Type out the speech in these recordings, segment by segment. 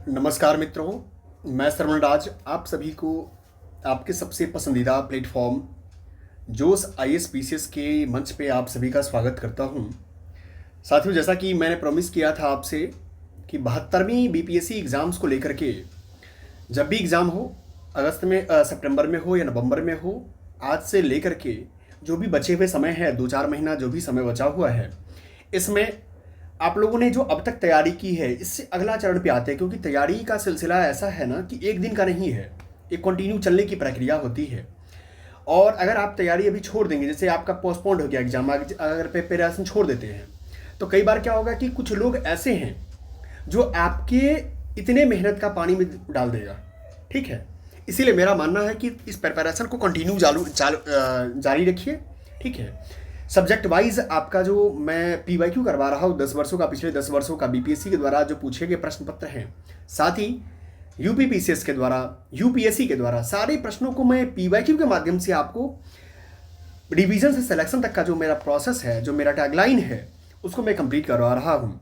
नमस्कार मित्रों, मैं श्रवण राज आप सभी को आपके सबसे पसंदीदा प्लेटफॉर्म जोश आईएएस पीसीएस के मंच पे आप सभी का स्वागत करता हूं। साथियों, जैसा कि मैंने प्रॉमिस किया था आपसे कि 72वीं बीपीएससी एग्ज़ाम्स को लेकर के जब भी एग्ज़ाम हो, अगस्त में सितंबर में हो या नवंबर में हो, आज से लेकर के जो भी बचे हुए समय है, 2-4 महीना जो भी समय बचा हुआ है, इसमें आप लोगों ने जो अब तक तैयारी की है, इससे अगला चरण पे आते हैं, क्योंकि तैयारी का सिलसिला ऐसा है ना कि एक दिन का नहीं है, एक कंटिन्यू चलने की प्रक्रिया होती है। और अगर आप तैयारी अभी छोड़ देंगे, जैसे आपका पोस्टपोन्ड हो गया एग्जाम, अगर प्रिपरेशन छोड़ देते हैं, तो कई बार क्या होगा कि कुछ लोग ऐसे हैं जो आपके इतने मेहनत का पानी में डाल देगा। ठीक है, इसीलिए मेरा मानना है कि इस प्रिपरेशन को कंटिन्यू जारी रखिए। ठीक है, सब्जेक्ट वाइज आपका जो मैं पीवाईक्यू करवा रहा हूँ 10 वर्षों का, पिछले 10 वर्षों का बीपीएससी के द्वारा जो पूछे गए प्रश्न पत्र हैं, साथ ही यूपीपीसीएस के द्वारा, यूपीएससी के द्वारा सारे प्रश्नों को मैं पीवाईक्यू के माध्यम से आपको डिवीजन से सिलेक्शन तक का जो मेरा प्रोसेस है, जो मेरा टैगलाइन है, उसको मैं कंप्लीट करवा रहा हूँ।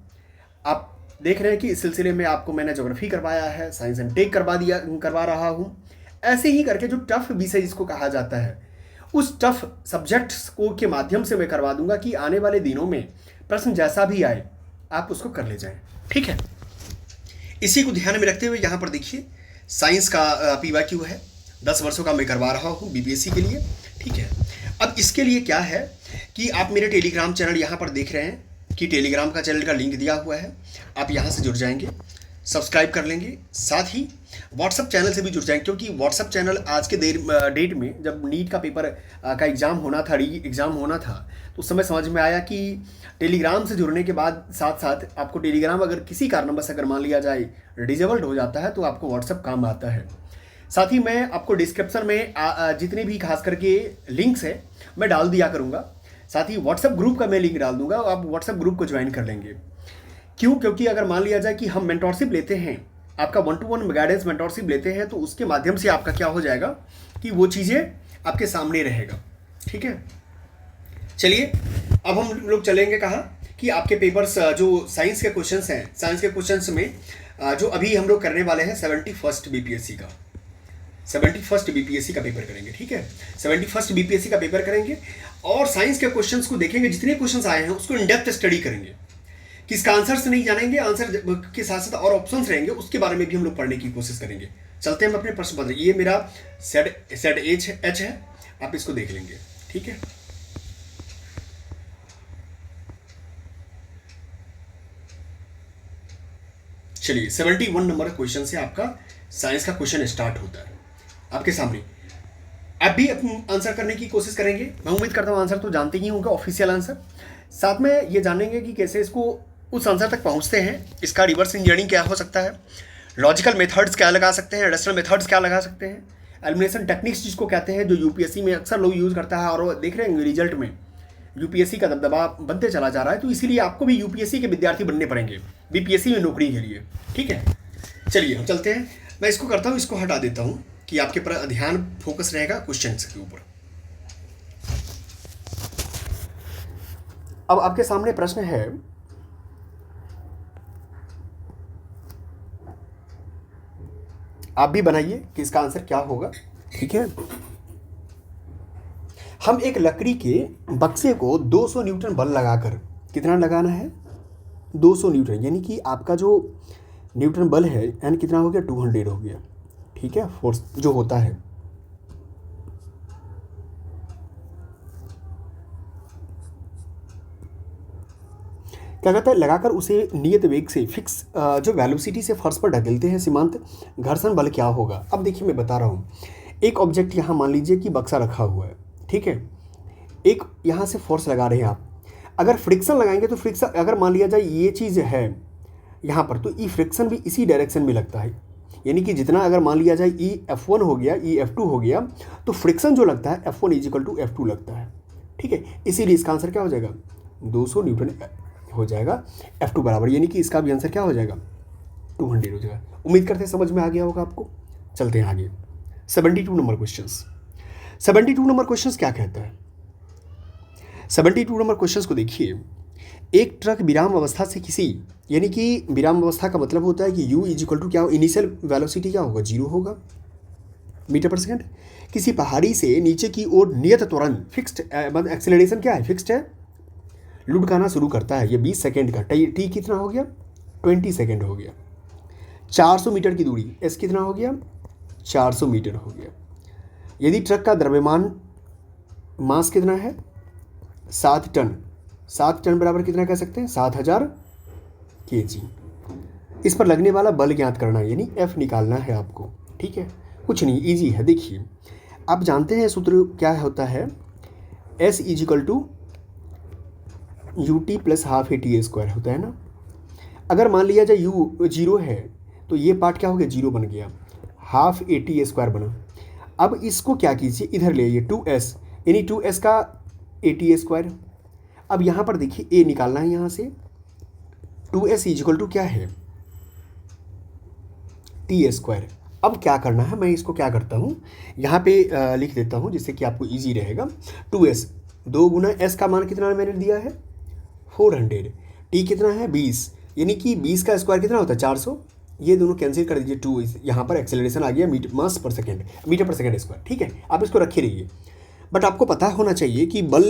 आप देख रहे हैं कि इस सिलसिले में आपको मैंने ज्योग्राफी करवाया है, साइंस एंड टेक करवा रहा हूँ। ऐसे ही करके जो टफ विषय जिसको कहा जाता है, उस टफ सब्जेक्ट्स को के माध्यम से मैं करवा दूंगा कि आने वाले दिनों में प्रश्न जैसा भी आए आप उसको कर ले जाएं। ठीक है, इसी को ध्यान में रखते हुए यहाँ पर देखिए, साइंस का पीवाईक्यू है, 10 वर्षों का मैं करवा रहा हूँ बीपीएससी के लिए। ठीक है, अब इसके लिए क्या है कि आप मेरे टेलीग्राम चैनल यहाँ पर देख रहे हैं कि टेलीग्राम का चैनल का लिंक दिया हुआ है, आप यहाँ से जुड़ जाएंगे, सब्सक्राइब कर लेंगे, साथ ही व्हाट्सअप चैनल से भी जुड़ जाएंगे, क्योंकि व्हाट्सअप चैनल आज के डेट में जब नीट का पेपर का एग्ज़ाम होना था, री एग्ज़ाम होना था, तो उस समय समझ में आया कि टेलीग्राम से जुड़ने के बाद साथ साथ आपको टेलीग्राम अगर किसी कारणवश अगर मान लिया जाए डिजेबल्ड हो जाता है, तो आपको व्हाट्सअप काम आता है। साथ ही मैं आपको डिस्क्रिप्शन में जितने भी खास करके लिंक्स है मैं डाल दिया करूँगा, साथ ही व्हाट्सएप ग्रुप का मैं लिंक डाल दूंगा, आप व्हाट्सएप ग्रुप को ज्वाइन कर लेंगे। क्यों? क्योंकि अगर मान लिया जाए कि हम मेंटोरशिप लेते हैं, आपका 1-to-1 गाइडेंस मेंटोरशिप लेते हैं, तो उसके माध्यम से आपका क्या हो जाएगा कि वो चीज़ें आपके सामने रहेगा। ठीक है, चलिए अब हम लोग चलेंगे कहाँ कि आपके पेपर्स जो साइंस के क्वेश्चंस हैं, साइंस के क्वेश्चंस में जो अभी हम लोग करने वाले हैं 71st बीपीएससी का, 71st बीपीएससी का पेपर करेंगे। ठीक है, 71st बीपीएससी का पेपर करेंगे और साइंस के क्वेश्चंस को देखेंगे, जितने क्वेश्चंस आए हैं उसको इन डेप्थ स्टडी करेंगे, कि इसका आंसर से नहीं जानेंगे, आंसर के साथ साथ और ऑप्शंस रहेंगे, उसके बारे में भी हम लोग पढ़ने की कोशिश करेंगे। चलते हैं हम अपने प्रश्न पत्र, ये मेरा सेट एच है, आप इसको देख लेंगे। ठीक है, चलिए 71 नंबर क्वेश्चन से आपका साइंस का क्वेश्चन स्टार्ट होता है आपके सामने। आप भी आंसर करने की कोशिश करेंगे, मैं उम्मीद करता हूँ आंसर तो जानते ही होंगे, ऑफिशियल आंसर। साथ में ये जानेंगे कि कैसे इसको उस आंसर तक पहुँचते हैं, इसका रिवर्स इंजीनियरिंग क्या हो सकता है, लॉजिकल मेथड्स क्या लगा सकते हैं, रैशनल मेथड्स क्या लगा सकते हैं, एलिमिनेशन टेक्निक्स जिसको कहते हैं, जो यूपीएससी में अक्सर लोग यूज़ करता है, और देख रहे हैं रिजल्ट में यूपीएससी का दबदबा बनते चला जा रहा है, तो इसीलिए आपको भी यूपीएससी के विद्यार्थी बनने पड़ेंगे बीपीएससी में नौकरी के लिए। ठीक है, चलिए हम चलते हैं, मैं इसको करता हूँ, इसको हटा देता हूँ कि आपके पर ध्यान फोकस रहेगा क्वेश्चन के ऊपर। अब आपके सामने प्रश्न है, आप भी बनाइए कि इसका आंसर क्या होगा। ठीक है, हम एक लकड़ी के बक्से को 200 न्यूटन बल लगाकर, कितना लगाना है 200 न्यूटन, यानी कि आपका जो न्यूटन बल है यानी कितना हो गया 200 हो गया। ठीक है, फोर्स जो होता है, क्या कहता है, लगाकर उसे नियत वेग से फिक्स जो वेलोसिटी से फर्श पर ढकेलते हैं, सीमांत घर्षण बल क्या होगा। अब देखिए मैं बता रहा हूँ, एक ऑब्जेक्ट यहाँ मान लीजिए कि बक्सा रखा हुआ है। ठीक है, एक यहाँ से फोर्स लगा रहे हैं आप, अगर फ्रिक्शन लगाएंगे तो फ्रिक्शन अगर मान लिया जाए ये चीज़ है यहाँ पर, तो ई फ्रिक्शन भी इसी डायरेक्शन में लगता है, यानी कि जितना अगर मान लिया जाए ई F1 हो गया, ई F2 हो गया, तो फ्रिक्शन जो लगता है F1 = F2 लगता है। ठीक है, इसीलिए इसका आंसर क्या हो जाएगा 200 न्यूटन हो जाएगा F2 बराबर, यानी कि इसका भी आंसर क्या हो जाएगा 200 हो जाएगा। उम्मीद करते हैं समझ में आ गया होगा आपको। चलते हैं आगे, 72 नंबर क्वेश्चंस। 72 नंबर क्वेश्चंस क्या कहता है, 72 नंबर क्वेश्चंस को देखिए, एक ट्रक विराम अवस्था से किसी, यानी कि विराम अवस्था का मतलब होता है कि u इज इक्वल टू क्या हो, इनिशियल वेलोसिटी क्या होगा, 0 होगा मीटर पर सेकंड। किसी पहाड़ी से नीचे की ओर नियत त्वरण फिक्स्ड, मतलब एक्सेलरेशन क्या है, फिक्स्ड है, लुढ़काना शुरू करता है। ये 20 सेकेंड का टी कितना हो गया, 20 सेकेंड हो गया। 400 मीटर की दूरी, एस कितना हो गया, 400 मीटर हो गया। यदि ट्रक का द्रव्यमान मास कितना है, 7 टन, 7 टन बराबर कितना कह सकते हैं, 7000 kg। इस पर लगने वाला बल ज्ञात करना है, यानी एफ निकालना है आपको। ठीक है, कुछ नहीं, इजी है। देखिए आप जानते हैं सूत्र क्या होता है, S is equal to U T plus half A T square होता है ना। अगर मान लिया जाए यू 0 है तो ये पार्ट क्या हो गया, 0 बन गया, हाफ ए टी स्क्वायर बना। अब इसको क्या कीजिए, इधर ले आइए 2s, यानी 2s का ए टी स्क्वायर। अब यहाँ पर देखिए ए निकालना है, यहाँ से 2s इज इक्वल टू क्या है, टी स्क्वायर। अब क्या करना है, मैं इसको क्या करता हूँ, यहाँ पे लिख देता हूँ जिससे कि आपको इजी रहेगा। 2s 2 गुना s का मान कितना मैंने दिया है, 400, टी कितना है 20, यानी कि 20 का स्क्वायर कितना होता है, 400। ये दोनों कैंसिल कर दीजिए, 2 यहाँ पर एक्सेलरेशन आ गया मास पर सेकेंड, मीटर पर सेकेंड स्क्वायर। ठीक है, आप इसको रखे रहिए। बट आपको पता होना चाहिए कि बल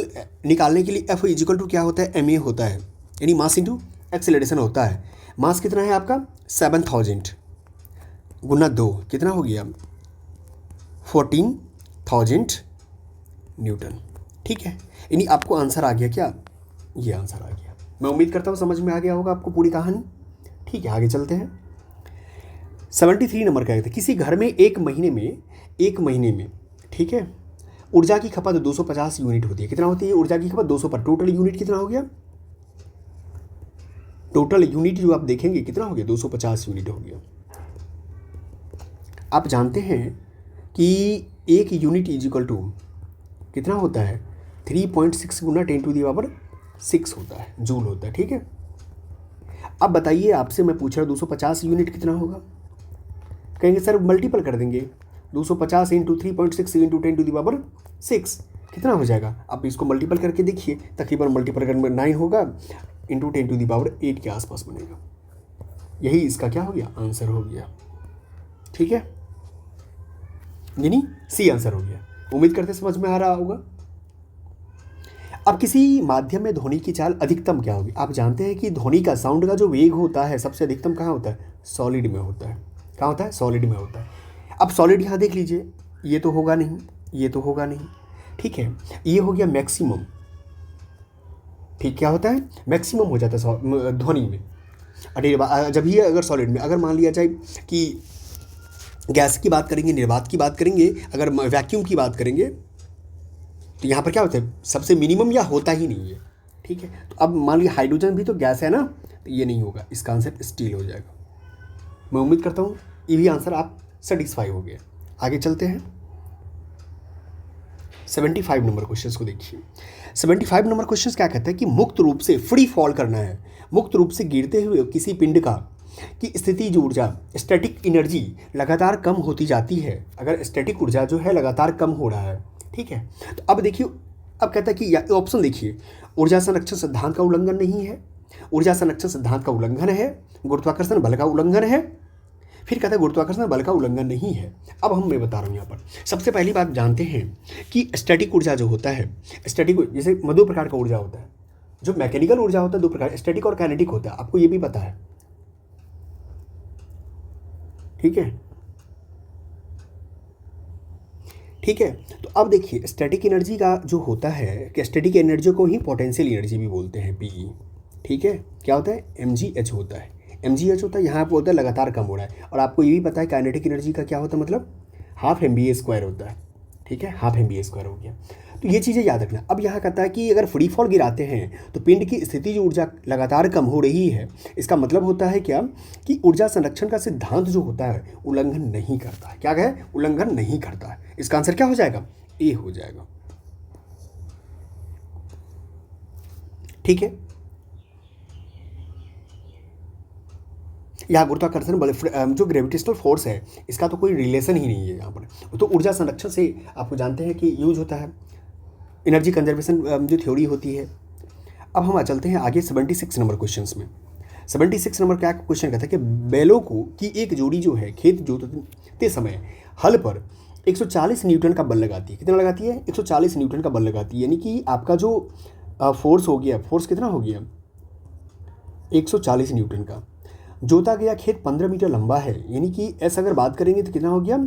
निकालने के लिए एफ इज इक्वल टू क्या होता है, एम ए होता है, यानी मास इंटू एक्सेलरेशन होता है। मास कितना है आपका, 7000 गुना 2 कितना हो गया, 14000 न्यूटन। ठीक है, यानी आपको आंसर आ गया क्या, ये आंसर आ गया। मैं उम्मीद करता हूँ समझ में आ गया होगा आपको पूरी कहानी। ठीक है, आगे चलते हैं। 73 नंबर का है, किसी घर में एक महीने में ठीक है, ऊर्जा की खपत 250 यूनिट होती है। कितना होती है ऊर्जा की खपत, 200 पर। टोटल यूनिट कितना हो गया, टोटल यूनिट जो आप देखेंगे कितना हो गया, 250 यूनिट हो गया। आप जानते हैं कि एक यूनिट इज इक्वल टू कितना होता है, 3.6 गुना 10⁻6 होता है, जूल होता है। ठीक है, अब बताइए, आपसे मैं पूछ रहा हूँ 250 यूनिट कितना होगा, कहेंगे सर मल्टीपल कर देंगे, 250 इंटू 3.6 इंटू 10⁻6 कितना हो जाएगा। आप इसको मल्टीपल करके देखिए, तकरीबन मल्टीपल करने में 9 होगा, इंटू 10⁸ के आसपास बनेगा। यही इसका क्या हो गया, आंसर हो गया। ठीक है, यानी सी आंसर हो गया। उम्मीद करते समझ में आ रहा होगा। अब किसी माध्यम में ध्वनि की चाल अधिकतम क्या होगी। आप जानते हैं कि ध्वनि का, साउंड का जो वेग होता है सबसे अधिकतम कहाँ होता है, सॉलिड में होता है। कहाँ होता है, सॉलिड में होता है। अब सॉलिड यहाँ देख लीजिए, ये तो होगा नहीं, ये तो होगा नहीं। ठीक है, ये हो गया मैक्सिमम। ठीक, क्या होता है, मैक्सिमम हो जाता है ध्वनि में। अरे जब ये अगर सॉलिड में, अगर मान लिया जाए कि गैस की बात करेंगे, निर्वात की बात करेंगे, अगर वैक्यूम की बात करेंगे, तो यहाँ पर क्या होता है, सबसे मिनिमम या होता ही नहीं है। ठीक है, तो अब मान लिया हाइड्रोजन भी तो गैस है ना, तो ये नहीं होगा, इसका आंसर स्टील हो जाएगा। मैं उम्मीद करता हूँ ये भी आंसर आप सेटिस्फाई हो गया। आगे चलते हैं 75 नंबर क्वेश्चन को देखिए। 75 नंबर क्वेश्चन क्या कहता है कि मुक्त रूप से फ्री फॉल करना है, मुक्त रूप से गिरते हुए किसी पिंड का की स्थिति जो ऊर्जा, स्टैटिक एनर्जी लगातार कम होती जाती है। अगर स्टैटिक ऊर्जा जो है लगातार कम हो रहा है, ठीक है, तो अब देखिए, अब कहता है कि ऑप्शन देखिए, ऊर्जा संरक्षण सिद्धांत का उल्लंघन नहीं है, ऊर्जा संरक्षण सिद्धांत का उल्लंघन है, गुरुत्वाकर्षण बल का उल्लंघन है, फिर कहता है गुरुत्वाकर्षण बल का उल्लंघन नहीं है। अब मैं बता रहा हूँ यहाँ पर, सबसे पहली बात जानते हैं कि स्टैटिक ऊर्जा जो होता है, स्टैटिक जैसे दो प्रकार का ऊर्जा होता है, जो मैकेनिकल ऊर्जा होता है दो प्रकार, स्टैटिक और काइनेटिक होता है, आपको ये भी पता है। ठीक है, ठीक है, तो अब देखिए स्टैटिक एनर्जी का जो होता है कि स्टैटिक एनर्जी को ही पोटेंशियल एनर्जी भी बोलते हैं, पीई। ठीक है, क्या होता है, mgh होता है, mgh होता है, यहाँ पर होता है लगातार कम हो रहा है। और आपको ये भी पता है काइनेटिक एनर्जी का क्या होता है, मतलब हाफ mva² होता है। ठीक है, हाफ mva² हो गया, तो ये चीज़ें याद रखना। अब यहाँ कहता है कि अगर फ्री फॉल गिराते हैं तो पिंड की स्थिति जो ऊर्जा लगातार कम हो रही है, इसका मतलब होता है क्या कि ऊर्जा संरक्षण का सिद्धांत जो होता है उल्लंघन नहीं करता है। क्या है, उल्लंघन नहीं करता है। इसका आंसर क्या हो जाएगा, ए हो जाएगा। ठीक है, यहाँ गुरुत्वाकर्षण बल जो ग्रेविटेशनल फोर्स है इसका तो कोई रिलेशन ही नहीं है यहाँ पर। तो ऊर्जा संरक्षण से आपको जानते हैं कि यूज होता है, एनर्जी कंजर्वेशन जो थ्योरी होती है। अब हम आ चलते हैं आगे 76 नंबर क्वेश्चन में। 76 नंबर क्या क्वेश्चन कहता है कि बैलों को की एक जोड़ी जो है खेत जोतते समय हल पर 140 न्यूटन का बल लगाती है। कितना लगाती है? 140 न्यूटन का बल लगाती है। यानी कि आपका जो फोर्स हो गया, फोर्स कितना हो गया? 140 न्यूटन का। जोता गया खेत 15 मीटर लंबा है, यानी कि ऐसा अगर बात करेंगे तो कितना हो गया?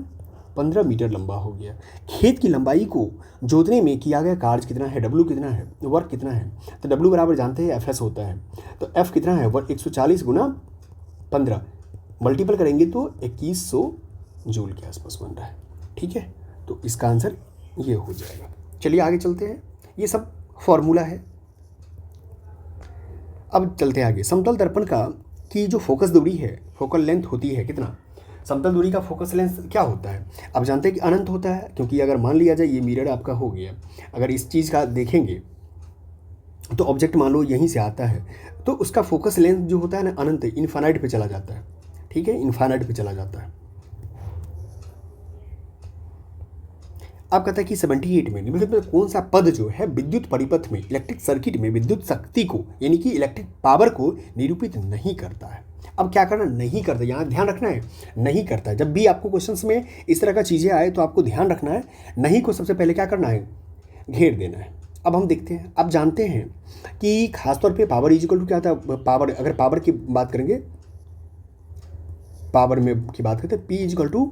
15 मीटर लंबा हो गया। खेत की लंबाई को जोतने में किया गया कार्य कितना है? डब्ल्यू कितना है? वर्क कितना है? तो डब्ल्यू बराबर जानते हैं एफ एस होता है। तो एफ कितना है? वर्क 140 गुना 15 मल्टीपल करेंगे तो 2100 जूल के आसपास बन रहा है। ठीक है, तो इसका आंसर ये हो जाएगा। चलिए आगे चलते हैं, ये सब फॉर्मूला है। अब चलते हैं आगे। समतल दर्पण का की जो फोकस दूरी है, फोकल लेंथ होती है कितना? समतल दूरी का फोकस लेंथ क्या होता है? आप जानते हैं कि अनंत होता है, क्योंकि अगर मान लिया जाए ये मिरर आपका हो गया, अगर इस चीज़ का देखेंगे तो ऑब्जेक्ट मान लो यहीं से आता है, तो उसका फोकस लेंथ जो होता है ना अनंत, इनफाइनाइट पे चला जाता है। ठीक है, इनफाइनाइट पे चला जाता है। आप कहता है कि 78 में निम्नलिखित में कौन सा पद जो है विद्युत परिपथ में इलेक्ट्रिक सर्किट में विद्युत शक्ति को यानी कि इलेक्ट्रिक पावर को निरूपित नहीं करता है? अब क्या करना? नहीं करता, यहाँ ध्यान रखना है, नहीं करता है। जब भी आपको क्वेश्चंस में इस तरह का चीज़ें आए तो आपको ध्यान रखना है, नहीं को सबसे पहले क्या करना है? घेर देना है। अब हम देखते हैं, आप जानते हैं कि खासतौर पर पावर इज इक्वल टू क्या होता है? पावर, अगर पावर की बात करेंगे, पावर में की बात करते हैं, P is equal to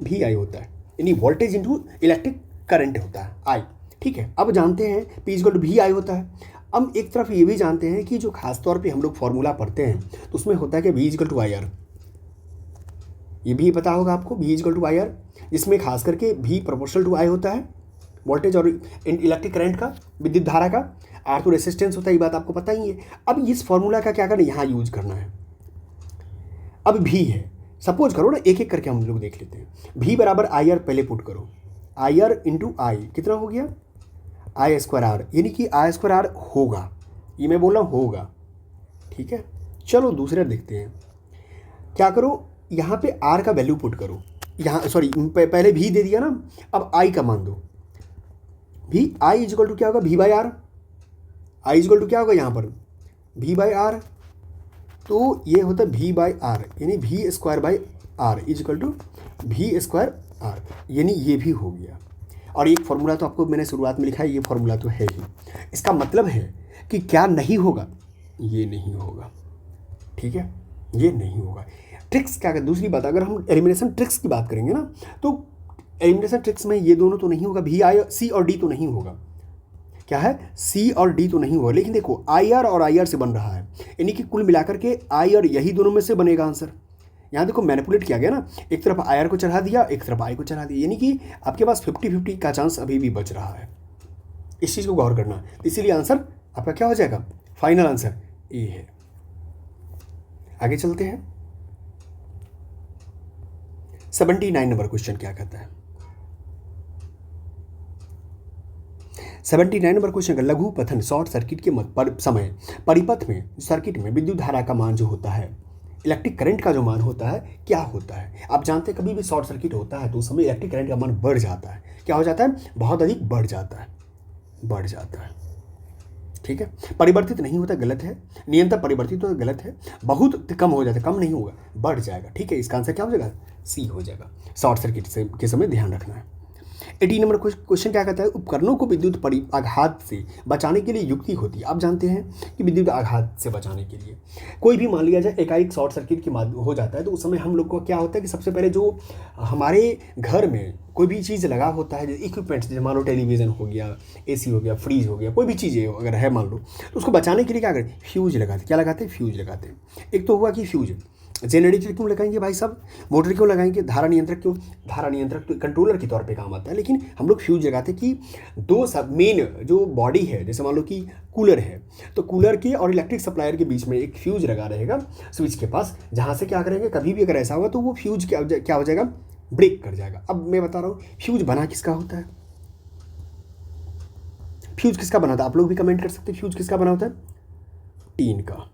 V I होता है, यानी वोल्टेज इंटू इलेक्ट्रिक करंट होता है, आई। ठीक है, अब जानते हैं P is equal to V I होता है। हम एक तरफ ये भी जानते हैं कि जो खास तौर पे हम लोग फॉर्मूला पढ़ते हैं तो उसमें होता है कि V is equal to I R. ये भी पता होगा आपको, V is equal to I R, जिसमें खास करके वी प्रोपोर्शनल टू आई होता है, वोल्टेज और इलेक्ट्रिक करंट का, विद्युत धारा का। आर तो रेसिस्टेंस होता है, ये बात आपको पता ही है। अब इस फॉर्मूला का क्या करना है? यहाँ यूज करना है। अब भी है, सपोज करो ना, एक एक करके हम लोग देख लेते हैं। भी बराबर आई आर पहले पुट करो, आई आर इंटू आई कितना हो गया? आई स्क्वायर आर, यानी कि आई स्क्वायर आर होगा, ये मैं बोल रहा हूँ होगा। ठीक है, चलो दूसरा देखते हैं। क्या करो, यहाँ पे आर का वैल्यू पुट करो, यहाँ सॉरी पहले भी दे दिया ना, अब आई का मान दो। भी आई इज इक्वल टू क्या होगा? V by R. I is equal to क्या होगा यहाँ पर? भी बाई आर। तो ये होता है भी बाई आर, यानी V square by R is equal to V square R, यानी ये भी हो गया। और एक फॉर्मूला तो आपको मैंने शुरुआत में लिखा है, ये फॉर्मूला तो है ही। इसका मतलब है कि क्या नहीं होगा? ये नहीं होगा। ठीक है, ये नहीं होगा। ट्रिक्स क्या है? दूसरी बात, अगर हम एलिमिनेशन ट्रिक्स की बात करेंगे ना, तो एलिमिनेशन ट्रिक्स में ये दोनों तो नहीं होगा, भी आई सी और डी तो नहीं होगा। क्या है? सी और डी तो नहीं होगा। लेकिन देखो आई आर और आई आर से बन रहा है, यानी कि कुल मिलाकर के आई और यही दोनों में से बनेगा आंसर। यहाँ देखो मैनिपुलेट किया गया ना, एक तरफ आई आर को चढ़ा दिया, एक तरफ आई को चढ़ा दिया, यानी कि आपके पास 50-50 का चांस अभी भी बच रहा है। इस चीज़ को गौर करना, इसीलिए आंसर आपका क्या हो जाएगा? फाइनल आंसर ए है। आगे चलते हैं। 79 नंबर क्वेश्चन क्या कहता है? 79 नंबर क्वेश्चन का लघु पथन शॉर्ट सर्किट के समय परिपथ में सर्किट में विद्युत धारा का मान जो होता है, इलेक्ट्रिक करंट का जो मान होता है, क्या होता है? आप जानते हैं कभी भी शॉर्ट सर्किट होता है तो उस समय इलेक्ट्रिक करंट का मान बढ़ जाता है। क्या हो जाता है? बहुत अधिक बढ़ जाता है, बढ़ जाता है। ठीक है, परिवर्तित नहीं होता, गलत है। निरंतर परिवर्तित होता, गलत है। बहुत कम हो जाता है, कम नहीं होगा, बढ़ जाएगा। ठीक है, इसका आंसर क्या हो जाएगा? सी हो जाएगा। शॉर्ट सर्किट से के समय ध्यान रखना है। 80 नंबर क्वेश्चन क्या कहता है? उपकरणों को विद्युत आघात से बचाने के लिए युक्ति होती है। आप जानते हैं कि विद्युत आघात से बचाने के लिए कोई भी मान लिया जाए एकाएक शॉर्ट सर्किट की हो जाता है, तो उस समय हम लोग को क्या होता है कि सबसे पहले जो हमारे घर में कोई भी चीज़ लगा होता है, जैसे इक्विपमेंट्स, जैसे मान लो टेलीविज़न हो गया, एसी हो गया, फ्रीज हो गया, कोई भी चीज़ अगर है मान लो, तो उसको बचाने के लिए क्या करें? फ्यूज लगाते। क्या लगाते हैं? फ्यूज लगाते हैं। एक तो हुआ कि फ्यूज। जनरेटर क्यों लगाएंगे भाई साहब? मोटर क्यों लगाएंगे? धारा नियंत्रक क्यों? धारा नियंत्रक तो कंट्रोलर के तौर पे काम आता है, लेकिन हम लोग फ्यूज लगाते कि दो सब मेन जो बॉडी है, जैसे मान लो कि कूलर है, तो कूलर के और इलेक्ट्रिक सप्लायर के बीच में एक फ्यूज लगा रहेगा स्विच के पास, जहाँ से क्या करेंगे, कभी भी अगर ऐसा होगा तो वो फ्यूज क्या हो जाएगा? ब्रेक कर जाएगा। अब मैं बता रहा हूँ फ्यूज बना किसका होता है? फ्यूज किसका बना था? आप लोग भी कमेंट कर सकते हैं, फ्यूज किसका बना होता है? टीन का।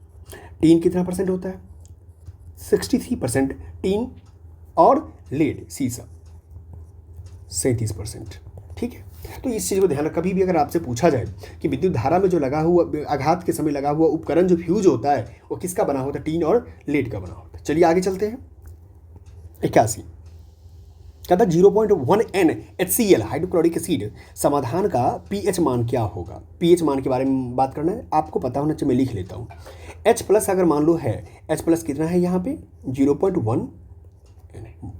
टीन कितना % होता है? 63% टीन और लेड सीसा 37%। ठीक है, तो इस चीज़ को ध्यान रख, कभी भी अगर आपसे पूछा जाए कि विद्युत धारा में जो लगा हुआ आघात के समय लगा हुआ उपकरण जो फ्यूज होता है वो किसका बना होता है, टीन और लेड का बना होता है। चलिए आगे चलते हैं। 81 कहता 0.1 NHCl हाइड्रोक्लोरिक एसिड समाधान का पीएच मान क्या होगा। पीएच मान के बारे में बात करना है, आपको पता होना चाहिए, मैं लिख लेता हूँ। H+ अगर मान लो है, H+ कितना है यहाँ पे 0.1,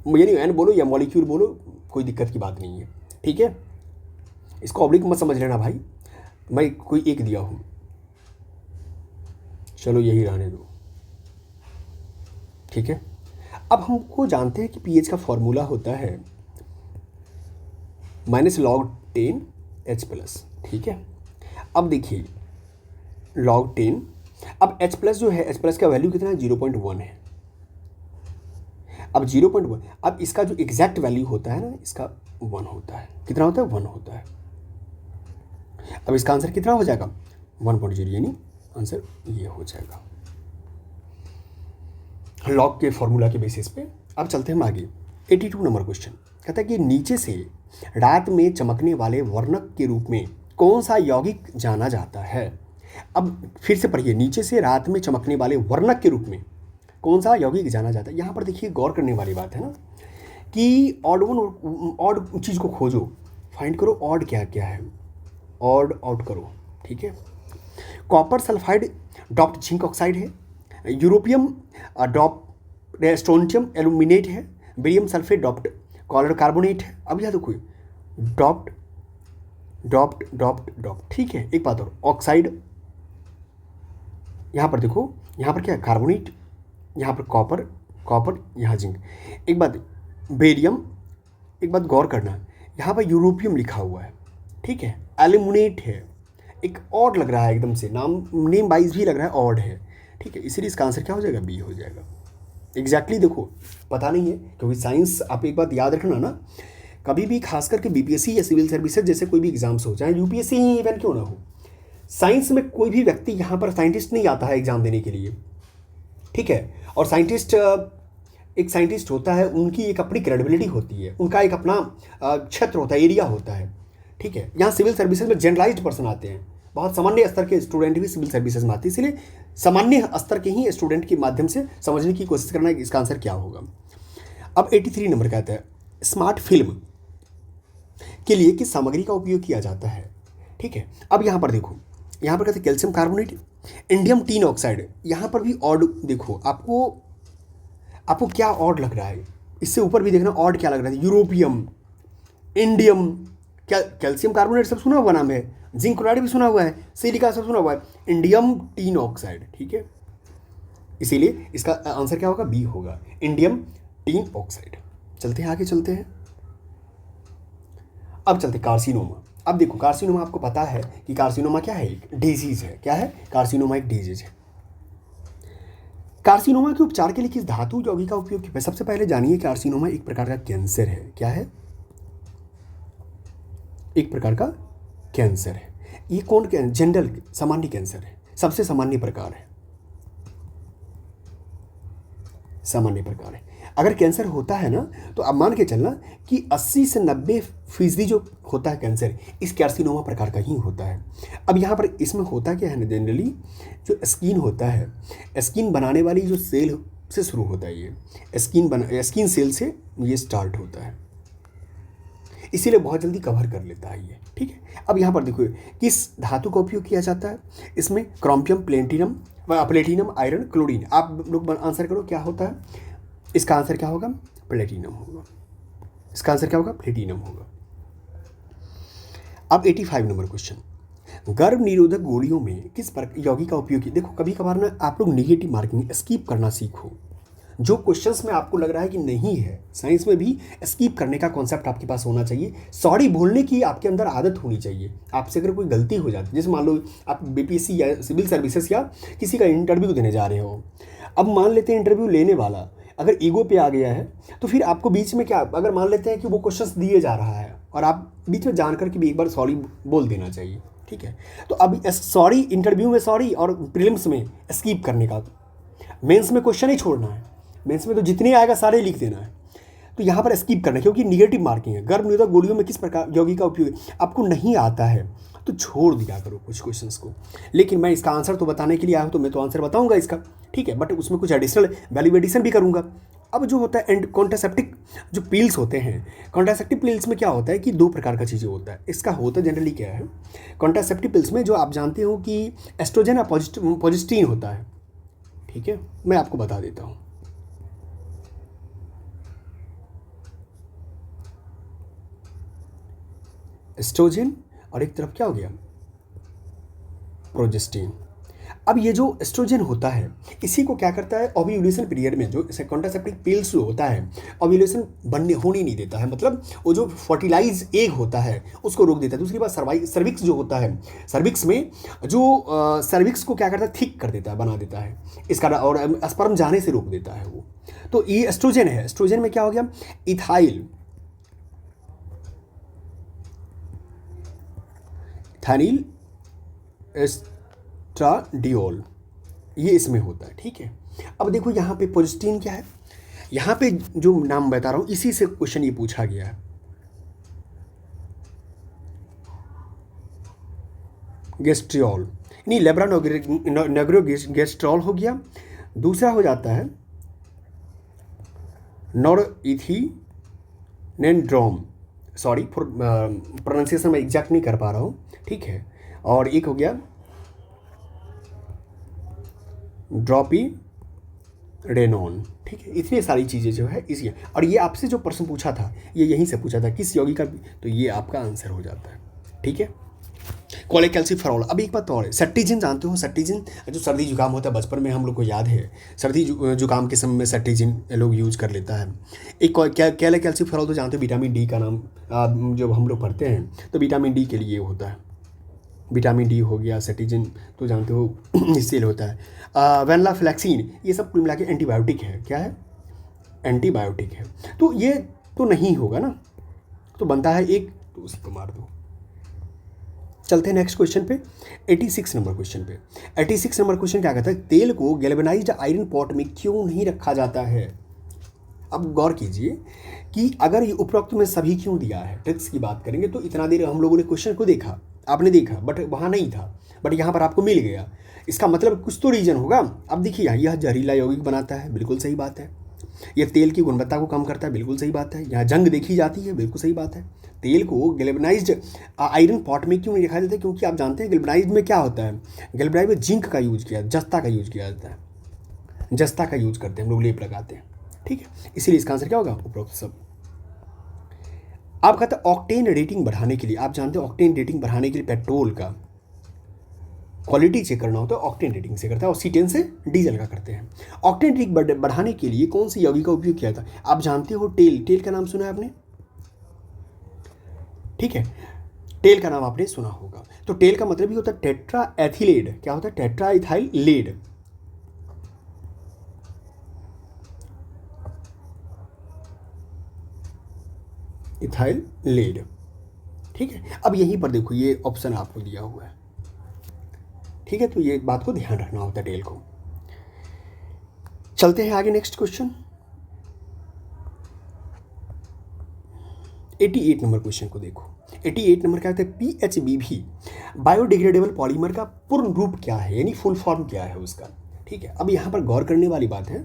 यानी एन बोलो या मॉलिक्यूल बोलो, कोई दिक्कत की बात नहीं है, ठीक है। इसको ऑब्लिक मत समझ लेना भाई, मैं कोई एक दिया हूँ, चलो यही रहने दो, ठीक है। अब हमको जानते हैं कि पीएच का फॉर्मूला होता है -log10 H+, ठीक है। अब देखिए log10, अब H+ जो है, H+ का वैल्यू कितना है 0.1 है। अब 0.1, अब इसका जो एग्जैक्ट वैल्यू होता है ना, इसका 1 होता है। कितना होता है 1 होता है। अब इसका आंसर कितना हो जाएगा 1.0, यानी आंसर ये हो जाएगा लॉग के फॉर्मूला के बेसिस पे। अब चलते हैं हम आगे। 82 नंबर क्वेश्चन कहता है कि नीचे से रात में चमकने वाले वर्णक के रूप में कौन सा यौगिक जाना जाता है। अब फिर से पढ़िए, नीचे से रात में चमकने वाले वर्णक के रूप में कौन सा यौगिक जाना जाता है। यहाँ पर देखिए गौर करने वाली बात है ना कि ऑड चीज़ को खोजो, फाइंड करो ऑड क्या क्या है, ऑड आउट करो, ठीक है। Copper sulphide doped zinc oxide है, यूरोपियम डॉप्ड स्ट्रोंटियम एल्यूमिनेट है, barium sulphate doped collar carbonate है। अब याद रखो डॉप्ड, ठीक है। एक बात और, ऑक्साइड यहाँ पर देखो, यहाँ पर क्या है कार्बोनेट, यहाँ पर कॉपर, यहाँ जिंक। एक बात बेरियम, एक बात गौर करना, यहाँ पर यूरोपियम लिखा हुआ है, ठीक है, एल्यूमिनेट है, एक ऑड लग रहा है एकदम से, नेम वाइज भी लग रहा है ऑड है, ठीक है। इसलिए इसका आंसर क्या हो जाएगा बी हो जाएगा। एग्जैक्टली देखो पता नहीं है, क्योंकि साइंस आप एक बात याद रखना ना, कभी भी खास करके बीपीएससी या सिविल सर्विसेज जैसे कोई भी एग्जाम्स हो, चाहे यूपीएससी ही इवन क्यों ना हो, साइंस में कोई भी व्यक्ति यहाँ पर साइंटिस्ट नहीं आता है एग्जाम देने के लिए, ठीक है। और साइंटिस्ट एक साइंटिस्ट होता है, उनकी एक अपनी क्रेडिबिलिटी होती है, उनका एक अपना क्षेत्र होता है, एरिया होता है, ठीक है। यहाँ सिविल सर्विसेज में जनरलाइज्ड पर्सन आते हैं, बहुत सामान्य स्तर के स्टूडेंट भी सिविल सर्विसेज में आते हैं, इसलिए सामान्य स्तर के ही स्टूडेंट के माध्यम से समझने की कोशिश करना है कि इसका आंसर क्या होगा। अब 83 नंबर कहता है स्मार्ट फिल्म के लिए किस सामग्री का उपयोग किया जाता है, ठीक है। अब यहाँ पर देखो, यहाँ पर कहते हैं calcium carbonate, indium tin oxide. यहाँ पर भी ऑड देखो, आपको क्या ऑड लग रहा है, इससे ऊपर भी देखना ऑड क्या लग रहा है, यूरोपियम, इंडियम, क्या कैल्शियम कार्बोनेट सब सुना हुआ नाम है, जिंक क्लोराइड भी सुना हुआ है, सिलिका सब सुना हुआ है, इंडियम टीन ऑक्साइड, ठीक है। इसीलिए इसका आंसर क्या होगा बी होगा, इंडियम टीन ऑक्साइड। चलते हैं आगे, चलते हैं। अब चलते कार्सिनोमा। अब देखो कार्सिनोमा, आपको पता है कि कार्सिनोमा क्या है, एक डिजीज है। क्या है कार्सिनोमा, एक डिजीज है। कार्सिनोमा के उपचार के लिए किस धातु यौगिक का उपयोग किया। सबसे पहले जानिए कार्सिनोमा एक प्रकार का कैंसर है। क्या है, एक प्रकार का कैंसर है। ये कौन जनरल सामान्य कैंसर है, सबसे सामान्य प्रकार है, सामान्य प्रकार है। अगर कैंसर होता है ना तो अब मान के चलना कि 80 से 90% जो होता है कैंसर इस कार्सिनोमा प्रकार का ही होता है। अब यहाँ पर इसमें होता क्या है ना, जनरली जो स्किन होता है, स्किन बनाने वाली जो सेल से शुरू होता है, ये स्किन सेल से ये स्टार्ट होता है, इसीलिए बहुत जल्दी कवर कर लेता है ये, ठीक है। अब यहाँ पर देखो किस धातु का उपयोग किया जाता है, इसमें क्रोमियम, प्लेटिनम, आयरन, क्लोरीन। आप लोग आंसर करो क्या होता है, इसका आंसर क्या होगा प्लेटिनम होगा, इसका आंसर क्या होगा प्लेटिनम होगा। अब 85 नंबर क्वेश्चन, गर्भ निरोधक गोलियों में किस यौगिक का उपयोग किया। देखो कभी कभार ना आप लोग नेगेटिव मार्किंग स्किप करना सीखो, जो क्वेश्चंस में आपको लग रहा है कि नहीं है, साइंस में भी स्किप करने का कॉन्सेप्ट आपके पास होना चाहिए, सॉरी बोलने की आपके अंदर आदत होनी चाहिए। आपसे अगर कोई गलती हो जाती है, जैसे मान लो आप बीपीएससी या सिविल सर्विसेज या किसी का इंटरव्यू देने जा रहे हो, अब मान लेते हैं इंटरव्यू लेने वाला अगर ईगो पे आ गया है तो फिर आपको बीच में क्या, अगर मान लेते हैं कि वो क्वेश्चंस दिए जा रहा है और आप बीच में जान करके भी एक बार सॉरी बोल देना चाहिए, ठीक है। तो अब सॉरी इंटरव्यू में सॉरी और प्रीलिम्स में स्किप करने का, मेंस में क्वेश्चन ही छोड़ना है, मेंस में तो जितने आएगा सारे लिख देना है। तो यहाँ पर स्किप करना, क्योंकि निगेटिव मार्किंग है। गर्भ निरोधक गोलियों में किस प्रकार यौगिक का उपयोग आपको नहीं आता है तो छोड़ दिया करो कुछ क्वेश्चंस को। लेकिन मैं इसका आंसर तो बताने के लिए आया हूँ, तो मैं तो आंसर बताऊंगा इसका, ठीक है, बट उसमें कुछ एडिशनल वैल्यू एडिशन भी करूँगा। अब जो होता है एंड कॉन्ट्रासेप्टिक जो पिल्स होते हैं, कॉन्ट्रासेप्टिव पिल्स में क्या होता है कि दो प्रकार का चीज़ें होता है। इसका होता जनरली क्या है, कॉन्ट्रासेप्टिव पिल्स में जो आप जानते हो कि एस्ट्रोजन और प्रोजेस्टिन होता है, ठीक है, मैं आपको बता देता हूँ। एस्ट्रोजन और एक तरफ क्या हो गया, प्रोजेस्टिन। अब ये जो एस्ट्रोजन होता है इसी को क्या करता है, ओव्यूलेशन पीरियड में जो कॉन्ट्रासेप्टिव पिल्स जो होता है ओव्यूलेशन बनने होने नहीं देता है, मतलब वो जो फर्टिलाइज एग होता है उसको रोक देता है। दूसरी बात सर्विक्स जो होता है, सर्विक्स में जो सर्विक्स को क्या करता है, थिक कर देता है, बना देता है इसका, और स्पर्म जाने से रोक देता है वो। तो ये एस्ट्रोजन है। एस्ट्रोजन में क्या हो गया, इथाइल एस्ट्राडियोल, ये इसमें होता है, ठीक है। अब देखो यहाँ पे प्रोजेस्टिन क्या है, यहाँ पे जो नाम बता रहा हूँ इसी से क्वेश्चन ये पूछा गया है। गेस्ट्रियोल नहीं, लेब्रानोग्रेस्ट्रॉल हो गया। दूसरा हो जाता है नॉरइथिनेंड्रोम, सॉरी फॉर प्रोनाउंसिएशन मैं एग्जैक्ट नहीं कर पा रहा हूँ, ठीक है। और एक हो गया ड्रोपिरेनोन, ठीक है। इतनी सारी चीज़ें जो है इसी, और ये आपसे जो प्रश्न पूछा था ये यहीं से पूछा था किस यौगिक का, तो ये आपका आंसर हो जाता है, ठीक है। कोलेकैल्सिफेरॉल। अब एक बात और है, सेट्रिजिन जानते हो, सेट्रिजिन जो सर्दी जुकाम होता है, बचपन में हम लोग को याद है सर्दी जुकाम के समय में सेट्रिजिन लोग यूज कर लेता है। एक कोलेकैल्सिफेरॉल तो जानते हो, विटामिन डी का नाम जब हम लोग पढ़ते हैं तो विटामिन डी के लिए होता है, विटामिन डी हो गया, सेट्रिजिन तो जानते हो इससे होता है। वेनलाफ्लेक्सिन, ये सब कुल मिला के एंटीबायोटिक है, क्या है, एंटीबायोटिक है। तो ये तो नहीं होगा ना, तो बनता है एक, तो उसी को मार दो। चलते हैं नेक्स्ट क्वेश्चन पे, 86 नंबर क्वेश्चन पे। 86 नंबर क्वेश्चन क्या कहता है, तेल को गैल्वेनाइज्ड आयरन पॉट में क्यों नहीं रखा जाता है। अब गौर कीजिए कि अगर ये उपरोक्त में सभी क्यों दिया है, ट्रिक्स की बात करेंगे तो इतना देर हम लोगों ने क्वेश्चन को देखा, आपने देखा, बट वहाँ नहीं था, बट यहाँ पर आपको मिल गया, इसका मतलब कुछ तो रीजन होगा। अब देखिए यह जहरीला यौगिक बनाता है, बिल्कुल सही बात है। यह तेल की गुणवत्ता को कम करता है, बिल्कुल सही बात है। यहाँ जंग देखी जाती है, बिल्कुल सही बात है। तेल को गैल्वेनाइज्ड आयरन पॉट में क्यों नहीं रखा जाता है, क्योंकि आप जानते हैं गैल्वेनाइज्ड में क्या होता है, गैल्वेनाइज्ड में जिंक का यूज किया, जस्ता का यूज किया जाता है, जस्ता का यूज करते हैं हम लोग, लेप लगाते हैं, ठीक है। इसीलिए इसका आंसर क्या होगा, उपरोक्त सब। आप कहते हैं ऑक्टेन रेटिंग बढ़ाने के लिए, आप जानते हैं ऑक्टेन रेटिंग बढ़ाने के लिए पेट्रोल का क्वालिटी चेक करना होता है, ऑक्टेन रेटिंग से करता है, और C10 से डीजल का करते हैं। ऑक्टेन रेटिंग बढ़ाने के लिए कौन सी यौगिक का उपयोग किया जाता है, आप जानते हो टेल, टेल का नाम सुना है आपने, ठीक है, टेल का नाम आपने सुना होगा। तो टेल का मतलब ही होता है टेट्रा एथिलेड, क्या होता है, tetra ethyl lead, ethyl lead, ठीक है। अब यहीं पर देखो ये ऑप्शन आपको दिया हुआ है, ठीक है, तो ये बात को ध्यान रखना होता है टेल को। चलते हैं आगे नेक्स्ट क्वेश्चन, 88 नंबर क्वेश्चन को देखो। 88 नंबर क्या होता है, PHBV बायोडिग्रेडेबल पॉलीमर का पूर्ण रूप क्या है, यानी फुल फॉर्म क्या है उसका, ठीक है। अब यहाँ पर गौर करने वाली बात है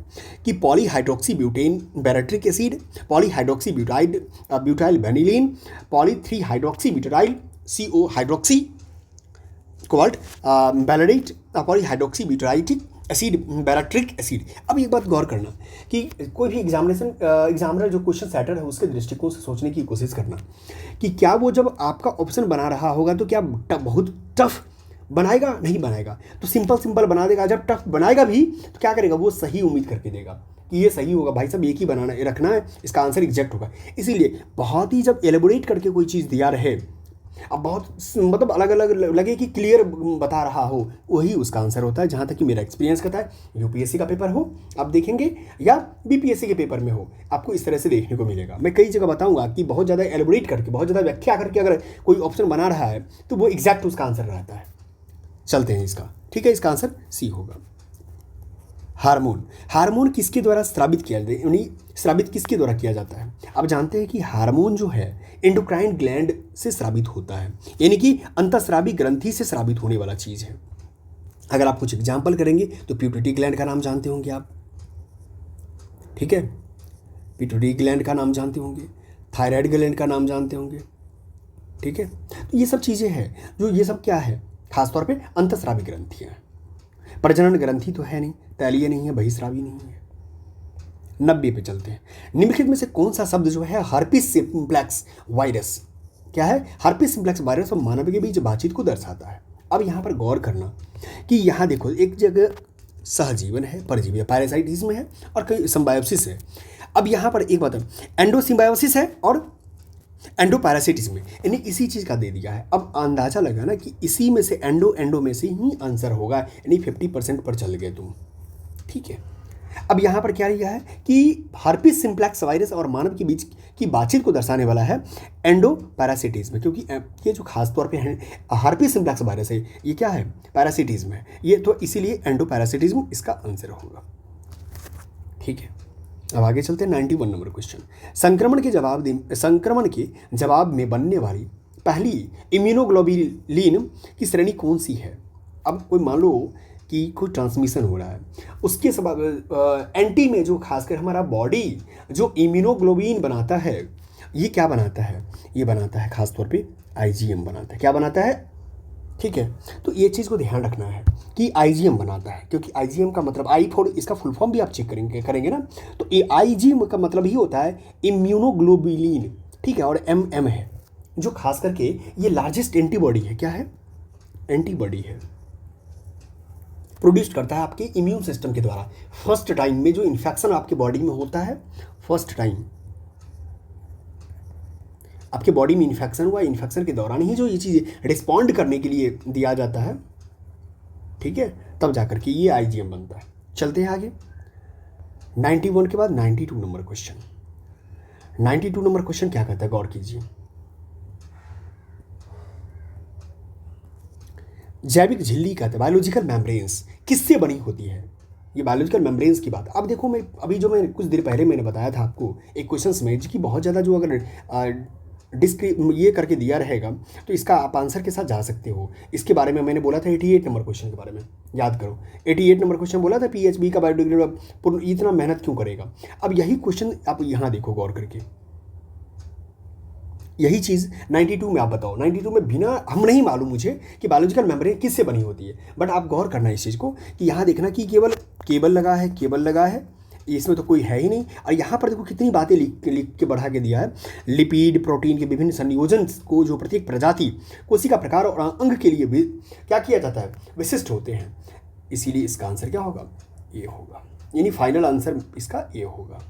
कि polyhydroxy butane butyric acid, polyhydroxy butyl vanillin, poly 3 hydroxy butyl CO hydroxy cobalt valerate, polyhydroxy butyric acid, butyric acid. अब एक बात गौर करना कि कोई भी एग्जामिनर जो क्वेश्चन सेटर है उसके दृष्टिकोण से सोचने की कोशिश करना कि क्या वो जब आपका ऑप्शन बना रहा होगा तो क्या बहुत टफ बनाएगा, नहीं बनाएगा, तो सिंपल बना देगा। जब टफ बनाएगा भी तो क्या करेगा, वो सही उम्मीद करके देगा कि ये सही होगा, भाई साहब एक ही बनाना रखना है, इसका आंसर एग्जैक्ट होगा। इसीलिए बहुत ही जब एलेबोरेट करके कोई चीज़ दिया रहे, अब बहुत मतलब अलग अलग लगे कि क्लियर बता रहा हो, वही उसका आंसर होता है। जहाँ तक कि मेरा एक्सपीरियंस कहता है, UPSC का पेपर हो आप देखेंगे या BPSC के पेपर में हो, आपको इस तरह से देखने को मिलेगा। मैं कई जगह बताऊंगा कि बहुत ज़्यादा एलेबोरेट करके, बहुत ज़्यादा व्याख्या करके अगर कोई ऑप्शन बना रहा है तो वो एग्जैक्ट उसका आंसर रहता है। चलते हैं इसका, ठीक है, इसका आंसर C होगा। हार्मोन, हार्मोन किसके द्वारा स्रावित किया जाता है, यानी स्रावित किसके द्वारा किया जाता है? अब जानते हैं कि हार्मोन जो है एंडोक्राइन ग्लैंड से स्रावित होता है, यानी कि अंतःस्रावी ग्रंथि से स्रावित होने वाला चीज़ है। अगर आप कुछ एग्जाम्पल करेंगे तो पिट्यूटरी ग्लैंड का नाम जानते होंगे आप, ठीक है, पिट्यूटरी ग्लैंड का नाम जानते होंगे, थायराइड ग्लैंड का नाम जानते होंगे, ठीक है। तो ये सब चीज़ें हैं जो, ये सब क्या है, खासतौर पे अंतःस्रावी ग्रंथियाँ हैं। प्रजनन ग्रंथि तो है नहीं, तैलीय नहीं है, बहिस्रावी नहीं है। 90 पे चलते हैं। निम्नलिखित में से कौन सा शब्द जो है हर्पिस सिम्प्लेक्स वायरस, क्या है, हर्पिस सिम्प्लेक्स वायरस और मानव के बीच बातचीत को दर्शाता है। अब यहाँ पर गौर करना कि यहाँ देखो, एक जगह सहजीवन है, परजीवी है, पैरासाइटिज्म है और कई सिम्बायोसिस है। अब यहाँ पर एक बात है, एंडोसिम्बायोसिस है और एंडोपैरासिटिज्म है, यानी इसी चीज़ का दे दिया है। अब अंदाजा लगाना कि इसी में से एंडो में से ही आंसर होगा, यानी 50% पर चल गए तुम, ठीक है। अब यहाँ पर क्या लिया है कि हर्पिस सिम्प्लेक्स वायरस और मानव के बीच की बातचीत को दर्शाने वाला है एंडोपैरासिटिज्म, क्योंकि ये जो खास तौर पे है हर्पिस सिम्प्लेक्स वायरस है, ये क्या है, पैरासिटिज्म है ये, तो इसीलिए एंडोपैरासिटिज्म इसका आंसर होगा, ठीक है। अब आगे चलते हैं 91 नंबर क्वेश्चन। संक्रमण के जवाब में बनने वाली पहली इम्यूनोग्लोबुलिन की श्रेणी कौन सी है? अब कोई मान लो कि कोई ट्रांसमिशन हो रहा है, उसके सबब एंटी में जो खासकर हमारा बॉडी जो इम्यूनोग्लोबिन बनाता है, ये क्या बनाता है, ये बनाता है खासतौर पे आईजीएम बनाता है, क्या बनाता है, ठीक है। तो ये चीज़ को ध्यान रखना है कि आईजीएम बनाता है, क्योंकि आईजीएम का मतलब आई फॉर, इसका फुल फॉर्म भी आप चेक करेंगे ना, तो ये आईजीएम का मतलब ही होता है इम्यूनोग्लोबुलिन, ठीक है, और एम है जो खास करके ये लार्जेस्ट एंटीबॉडी है, क्या है, एंटीबॉडी है, प्रोड्यूस करता है आपके इम्यून सिस्टम के द्वारा। फर्स्ट टाइम में जो इन्फेक्शन आपके बॉडी में होता है, फर्स्ट टाइम आपके बॉडी में इन्फेक्शन हुआ, इन्फेक्शन के दौरान ही जो ये चीज़ रिस्पॉन्ड करने के लिए दिया जाता है, ठीक है, तब जाकर के ये आईजीएम बनता है। चलते हैं आगे 91 के बाद 92 नंबर क्वेश्चन। 92 नंबर क्वेश्चन क्या कहता है, गौर कीजिए। जैविक झिल्ली कहते हैं, बायोलॉजिकल मेम्ब्रेन्स किससे बनी होती है, ये बायोलॉजिकल मेम्ब्रेन्स की बात। अब देखो, मैं अभी जो मैं कुछ देर पहले मैंने बताया था आपको एक क्वेश्चन में कि बहुत ज़्यादा जो अगर ये करके दिया रहेगा तो इसका आप आंसर के साथ जा सकते हो। इसके बारे में मैंने बोला था 88 नंबर क्वेश्चन के बारे में, याद करो 88 नंबर क्वेश्चन बोला था, पीएचबी का बायोडिग्रेडेबल इतना मेहनत क्यों करेगा। अब यही क्वेश्चन आप यहाँ देखो गौर करके, यही चीज़ 92 में आप बताओ। 92 में बिना हम नहीं मालूम मुझे कि बायोलॉजिकल मेम्ब्रेन किससे बनी होती है, बट आप गौर करना इस चीज़ को कि यहाँ देखना कि केवल केबल लगा है, इसमें तो कोई है ही नहीं। और यहाँ पर देखो कितनी बातें लिख के बढ़ा के दिया है, लिपिड प्रोटीन के विभिन्न संयोजन को जो प्रत्येक प्रजाति कोशिका प्रकार और अंग के लिए भी क्या किया जाता है, विशिष्ट होते हैं, इसीलिए इसका आंसर क्या होगा, ये होगा, यानी फाइनल आंसर इसका ये होगा।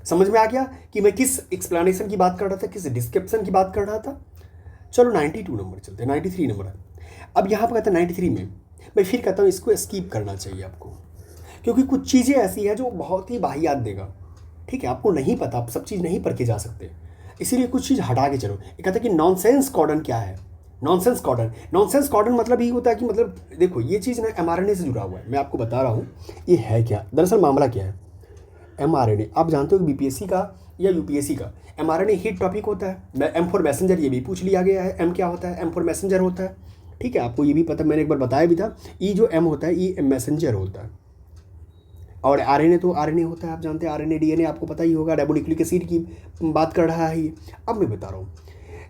समझ में आ गया कि मैं किस एक्सप्लेनेशन की बात कर रहा था, किस डिस्क्रिप्शन की बात कर रहा था। चलो 92 नंबर चलते हैं, 93 नंबर। अब यहाँ पर कहते हैं 93 में मैं फिर कहता हूँ इसको स्किप करना चाहिए आपको, क्योंकि कुछ चीज़ें ऐसी हैं जो बहुत ही वाहियात देगा, ठीक है, आपको नहीं पता, आप सब चीज़ नहीं पढ़ के जा सकते, इसीलिए कुछ चीज़ हटा के चलो। ये कहते हैं कि नॉनसेंस कॉर्डन क्या है, नॉनसेंस कॉर्डन मतलब ये होता है कि मतलब देखो ये चीज़ ना mRNA से जुड़ा हुआ है, मैं आपको बता रहा हूँ ये है क्या, दरअसल मामला क्या है। mRNA आप जानते हो कि बीपीएससी का या यूपीएससी का mRNA हिट टॉपिक होता है। M फॉर मैसेंजर ये भी पूछ लिया गया है, M क्या होता है, M फॉर मैसेंजर होता है, ठीक है, आपको ये भी पता, मैंने एक बार बताया भी था। E जो M होता है ये मैसेंजर होता है, और RNA तो RNA होता है, आप जानते हैं RNA DNA आपको पता ही होगा, राइबोन्यूक्लिक एसिड की बात कर रहा है ये। अब मैं बता रहा हूँ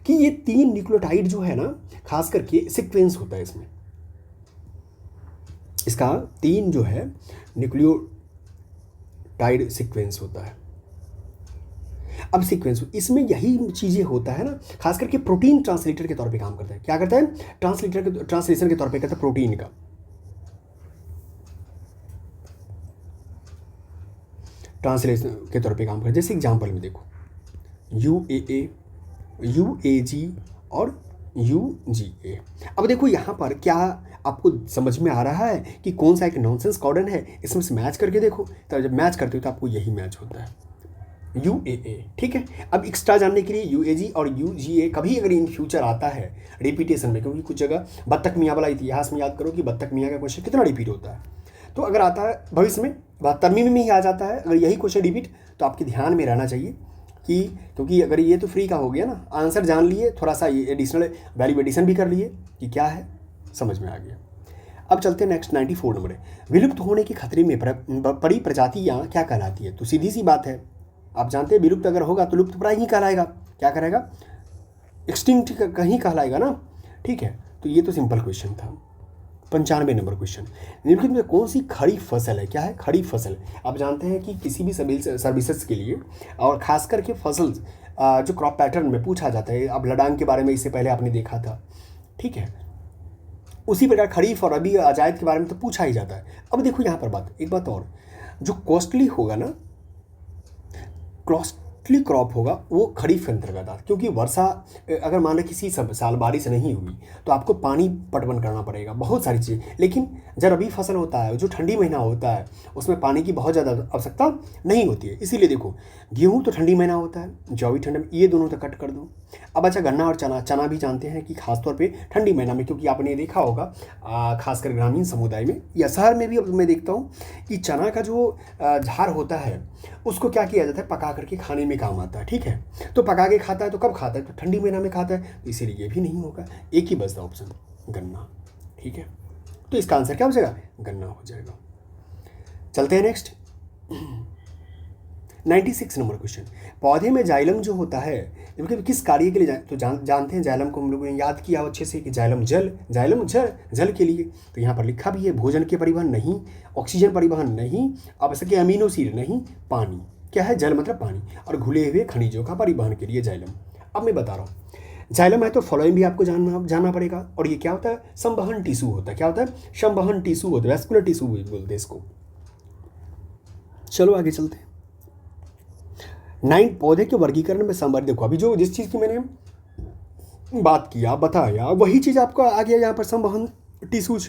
कि ये 3 न्यूक्लियोटाइड जो है ना, खास करके सीक्वेंस होता है इसमें, इसका 3 जो है न्यूक्लियोटाइड सीक्वेंस होता है। अब सीक्वेंस इसमें यही चीज़ें होता है ना, खास करके प्रोटीन ट्रांसलेटर के तौर पे काम करता है। क्या करता है, ट्रांसलेशन के तौर पे करता है, प्रोटीन का ट्रांसलेशन के तौर पे काम करता है। जैसे एग्जांपल में देखो UAA, UAG और UGA। अब देखो यहाँ पर क्या आपको समझ में आ रहा है कि कौन सा एक नॉनसेंस कॉर्डन है, इसमें से मैच करके देखो, तो जब मैच करते हो तो आपको यही मैच होता है, UAA, ठीक है। अब एक्स्ट्रा जानने के लिए UAG और UGA कभी अगर इन फ्यूचर आता है रिपीटेशन में, क्योंकि कुछ जगह बत्तख मियाँ वाला इतिहास में याद करो कि बत्तख मियाँ का क्वेश्चन कितना रिपीट होता है, तो अगर आता है भविष्य में, तरमीम में ही आ जाता है, अगर यही क्वेश्चन रिपीट, तो आपके ध्यान में रहना चाहिए कि, क्योंकि अगर ये तो फ्री का हो गया ना, आंसर जान लिए, थोड़ा सा ये एडिशनल वैल्यू एडिशन भी कर लिए कि क्या है, समझ में आ गया। अब चलते हैं नेक्स्ट 94 नंबर है, विलुप्त होने के खतरे में पड़ी प्रजातियाँ क्या कहलाती है? तो सीधी सी बात है, आप जानते हैं विलुप्त अगर होगा तो लुप्त प्राय ही कहलाएगा, क्या करेगा, एक्सटिंक्ट कहीं कहलाएगा ना, ठीक है। तो ये तो सिंपल क्वेश्चन था। 95 नंबर क्वेश्चन, निम्नलिखित में कौन सी खड़ी फसल है? क्या है खड़ी फसल? आप जानते हैं कि किसी भी सर्विसेज के लिए और खास करके फसल जो क्रॉप पैटर्न में पूछा जाता है, अब लडांग के बारे में इससे पहले आपने देखा था, ठीक है, उसी प्रकार खरीफ और रबी अजायद के बारे में तो पूछा ही जाता है। अब देखो यहाँ पर एक बात और, जो कॉस्टली होगा ना, कॉस्टली क्रॉप होगा वो खरीफ के अंतर्गत आता है, क्योंकि वर्षा अगर मान लो किसी साल बारिश नहीं हुई तो आपको पानी पटवन करना पड़ेगा, बहुत सारी चीज़ें। लेकिन जब रबी फसल होता है, जो ठंडी महीना होता है, उसमें पानी की बहुत ज़्यादा आवश्यकता नहीं होती है। इसीलिए देखो, गेहूँ तो ठंडी महीना होता है, जौ भी ठंडे में, ये दोनों तो कट कर दो। अब अच्छा, गन्ना और चना भी जानते हैं कि खासतौर पे ठंडी महीना में, क्योंकि आपने देखा होगा खासकर ग्रामीण समुदाय में या शहर में भी, अब मैं देखता हूँ कि चना का जो झार होता है उसको क्या किया जाता है, पका करके खाने में काम आता है, ठीक है। तो पका के खाता है तो कब खाता है, तो ठंडी महीना में खाता है, तो इसीलिए ये भी नहीं होगा, एक ही बचता ऑप्शन गन्ना, ठीक है। तो इसका आंसर क्या हो जाएगा, गन्ना हो जाएगा। चलते हैं नेक्स्ट 96 नंबर क्वेश्चन, पौधे में जाइलम जो होता है मतलब किस कार्य के लिए तो जानते हैं जाइलम को हम लोगों ने याद किया अच्छे से कि जाइलम जल के लिए। तो यहाँ पर लिखा भी है, भोजन के परिवहन नहीं, ऑक्सीजन परिवहन नहीं, आवश्यक अमीनो एसिड नहीं, पानी, क्या है, जल मतलब पानी, और घुले हुए खनिजों का परिवहन के लिए जाइलम। अब मैं बता रहा हूँ, जाइलम है तो फॉलोइंग भी आपको जानना पड़ेगा। और ये क्या होता है, संवहन टिश्यू होता है, क्या होता है, संवहन टिश्यू होता है, वैस्कुलर टिश्यू बोलते हैं इसको। चलो आगे चलते हैं। 9 पौधे के वर्गीकरण में संवर्ग, देखो अभी जो जिस चीज़ की मैंने बात किया बताया वही चीज़ आपको आ गया यहाँ पर, संवहन टिश्यूज।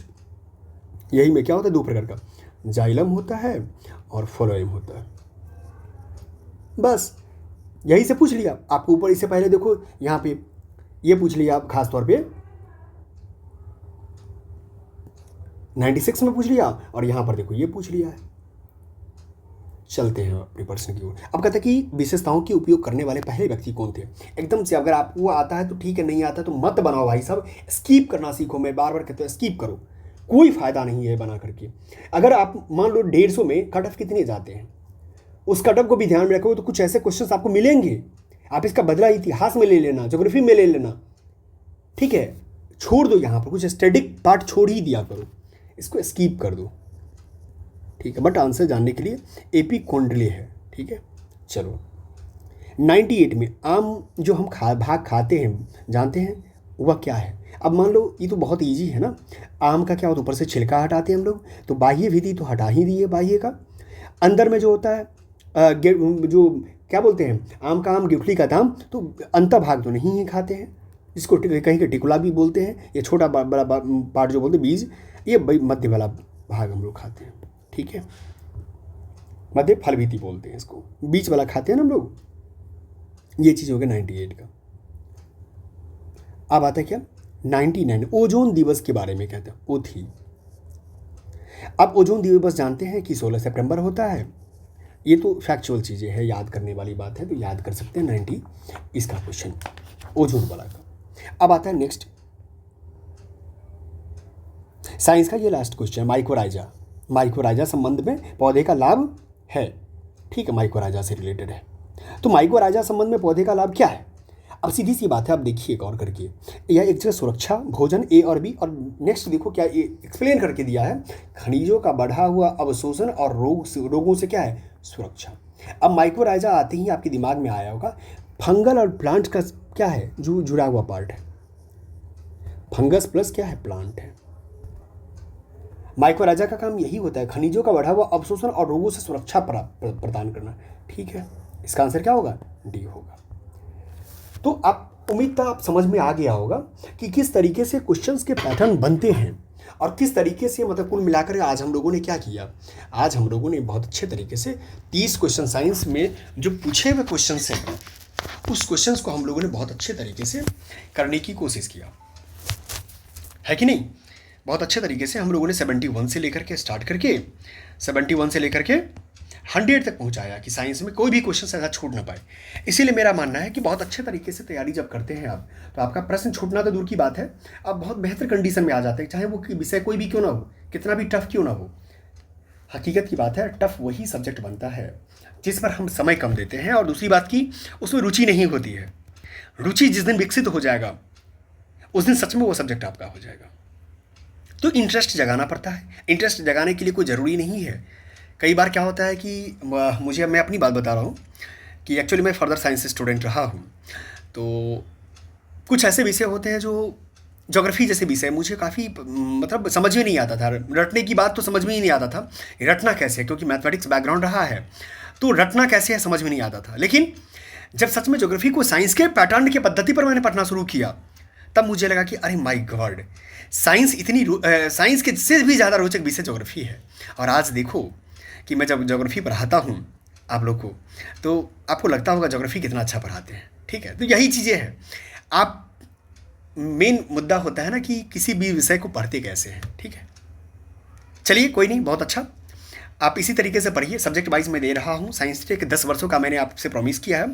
यही में क्या होता है, 2 प्रकार का, जाइलम होता है और फ्लोएम होता है, बस यही से पूछ लिया आपको ऊपर। इससे पहले देखो यहाँ पे ये पूछ लिया आप खास तौर पे 96 में पूछ लिया, और यहाँ पर देखो ये पूछ लिया है। चलते हैं अपने प्रश्न की ओर। अब कहते हैं कि विशेषताओं के उपयोग करने वाले पहले व्यक्ति कौन थे? एकदम से अगर आपको आता है तो ठीक है, नहीं आता तो मत बनाओ भाई साहब, स्कीप करना सीखो। मैं बार बार कहता हूँ स्कीप करो, कोई फायदा नहीं है बना करके। अगर आप मान लो 150 में कट ऑफ कितने जाते हैं, उस कट ऑफ को भी ध्यान में रखोगे तो कुछ ऐसे क्वेश्चन आपको मिलेंगे, आप इसका बदला इतिहास में ले लेना, ज्योग्राफी में ले लेना, ठीक है। छोड़ दो यहाँ पर, कुछ स्टैटिक पार्ट छोड़ ही दिया करो, इसको स्कीप कर दो, ठीक है। बट आंसर जानने के लिए एपिकोंड्रिले है, ठीक है। चलो 98 में आम जो हम भाग खाते हैं जानते हैं वह क्या है? अब मान लो ये तो बहुत इजी है ना, आम का क्या होता है, ऊपर से छिलका हटाते हैं हम लोग, तो बाह्य विधि तो हटा ही दिए बाह्य का। अंदर में जो होता है जो क्या बोलते हैं, आम का आम गुठली का दाम, तो अंतर भाग तो नहीं ही खाते हैं, जिसको कहीं के टिकुला भी बोलते हैं, ये छोटा बड़ा पार्ट जो बोलते हैं बीज, ये मध्य वाला भाग हम लोग खाते हैं, ठीक है। मध्य फल भीति बोलते हैं इसको, बीच वाला खाते हैं ना हम लोग। ये चीज़ हो गया 98 का। अब आता है क्या 99, ओजोन दिवस के बारे में कहते हैं, ओथी। अब ओजोन दिवस जानते हैं कि 16 सितंबर होता है, ये तो फैक्चुअल चीज़ें हैं, याद करने वाली बात है, तो याद कर सकते हैं 90 इसका क्वेश्चन ओजोन वाला का। अब आता है नेक्स्ट साइंस का ये लास्ट क्वेश्चन, माइकोराइजा संबंध में पौधे का लाभ है, ठीक है, माइकोराइजा से रिलेटेड है। तो माइकोराइजा संबंध में पौधे का लाभ क्या है? अब सीधी सी बात है, आप देखिए गौर करके, यह एक जगह सुरक्षा, भोजन, ए और बी, और नेक्स्ट देखो क्या एक्सप्लेन करके दिया है, खनिजों का बढ़ा हुआ अवशोषण और रोगों से क्या है, सुरक्षा। अब माइकोराइजा आते ही आपके दिमाग में आया होगा फंगल और प्लांट का क्या है, जो जुड़ा हुआ पार्ट है, फंगस प्लस क्या है, प्लांट है। माइकोराइजा का काम यही होता है, खनिजों का बढ़ा हुआ अवशोषण और रोगों से सुरक्षा प्रदान करना, ठीक है। इसका आंसर क्या होगा, डी होगा। तो आप उम्मीद आप समझ में आ गया होगा कि किस तरीके से क्वेश्चंस के पैटर्न बनते हैं और किस तरीके से, मतलब कुल मिलाकर आज हम लोगों ने क्या किया, आज हम लोगों ने बहुत अच्छे तरीके से 30 क्वेश्चन साइंस में जो पूछे हुए क्वेश्चंस हैं उस क्वेश्चंस को हम लोगों ने बहुत अच्छे तरीके से करने की कोशिश किया, है कि नहीं। बहुत अच्छे तरीके से हम लोगों ने 71 से लेकर के स्टार्ट करके 71 से लेकर के 100 तक पहुंचाया कि साइंस में कोई भी क्वेश्चन ऐसा छूट ना पाए। इसीलिए मेरा मानना है कि बहुत अच्छे तरीके से तैयारी जब करते हैं आप, तो आपका प्रश्न छूटना तो दूर की बात है, आप बहुत बेहतर कंडीशन में आ जाते हैं, चाहे वो विषय कोई भी क्यों ना हो, कितना भी टफ क्यों ना हो। हकीकत की बात है, टफ वही सब्जेक्ट बनता है जिस पर हम समय कम देते हैं, और दूसरी बात की उसमें रुचि नहीं होती है। रुचि जिस दिन विकसित हो जाएगा उस दिन सच में वो सब्जेक्ट आपका हो जाएगा। तो इंटरेस्ट जगाना पड़ता है। इंटरेस्ट जगाने के लिए कोई ज़रूरी नहीं है। कई बार क्या होता है कि मैं अपनी बात बता रहा हूँ कि एक्चुअली मैं फर्दर साइंस स्टूडेंट रहा हूँ, तो कुछ ऐसे विषय होते हैं जो ज्योग्राफी जैसे विषय मुझे काफ़ी मतलब समझ में नहीं आता था। रटने की बात तो समझ में ही नहीं आता था, रटना कैसे है, क्योंकि मैथमेटिक्स बैकग्राउंड रहा है तो रटना कैसे है समझ में नहीं आता था। लेकिन जब सच में ज्योग्राफी को साइंस के पैटर्न की पद्धति पर मैंने पढ़ना शुरू किया, तब मुझे लगा कि अरे माय गॉड, साइंस के से भी ज़्यादा रोचक विषय ज्योग्राफी है। और आज देखो कि मैं जब ज्योग्राफी पढ़ाता हूँ आप लोग को, तो आपको लगता होगा ज्योग्राफी कितना अच्छा पढ़ाते हैं। ठीक है, तो यही चीज़ें हैं। आप मेन मुद्दा होता है ना कि किसी भी विषय को पढ़ते कैसे हैं। ठीक है, चलिए कोई नहीं, बहुत अच्छा। आप इसी तरीके से पढ़िए। सब्जेक्ट वाइज मैं दे रहा हूँ। साइंस टेक 10 वर्षों का मैंने आपसे प्रॉमिस किया है।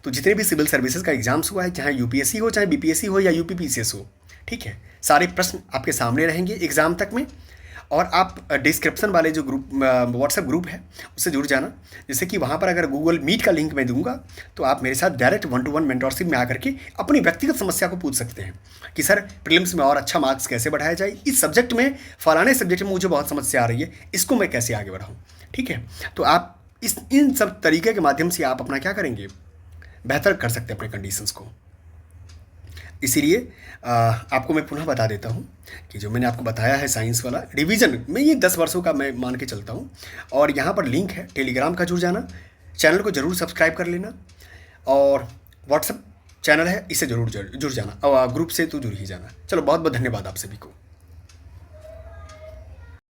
तो जितने भी सिविल सर्विसेज का एग्जाम्स हुआ है, चाहे यूपीएससी हो, चाहे बीपीएससी हो या यूपीपीसीएस हो, ठीक है, सारे प्रश्न आपके सामने रहेंगे एग्ज़ाम तक में। और आप डिस्क्रिप्शन वाले जो ग्रुप व्हाट्सएप ग्रुप है उससे जुड़ जाना, जैसे कि वहाँ पर अगर गूगल मीट का लिंक मैं दूंगा तो आप मेरे साथ डायरेक्ट 1-to-1 मेंटोरशिप में आकर के अपनी व्यक्तिगत समस्या को पूछ सकते हैं कि सर प्रीलिम्स में और अच्छा मार्क्स कैसे बढ़ाया जाए, इस सब्जेक्ट में फलाने सब्जेक्ट में मुझे बहुत समस्या आ रही है, इसको मैं कैसे आगे बढ़ाऊँ। ठीक है, तो आप इन सब तरीके के माध्यम से आप अपना क्या करेंगे, बेहतर कर सकते हैं अपने कंडीशंस को। इसीलिए आपको मैं पुनः बता देता हूँ कि जो मैंने आपको बताया है साइंस वाला रिवीजन में, ये 10 वर्षों का मैं मान के चलता हूँ। और यहाँ पर लिंक है टेलीग्राम का, जुड़ जाना, चैनल को ज़रूर सब्सक्राइब कर लेना, और व्हाट्सएप चैनल है इससे ज़रूर जुड़ जाना, और ग्रुप से तो जुड़ ही जाना। चलो बहुत बहुत धन्यवाद आप सभी को।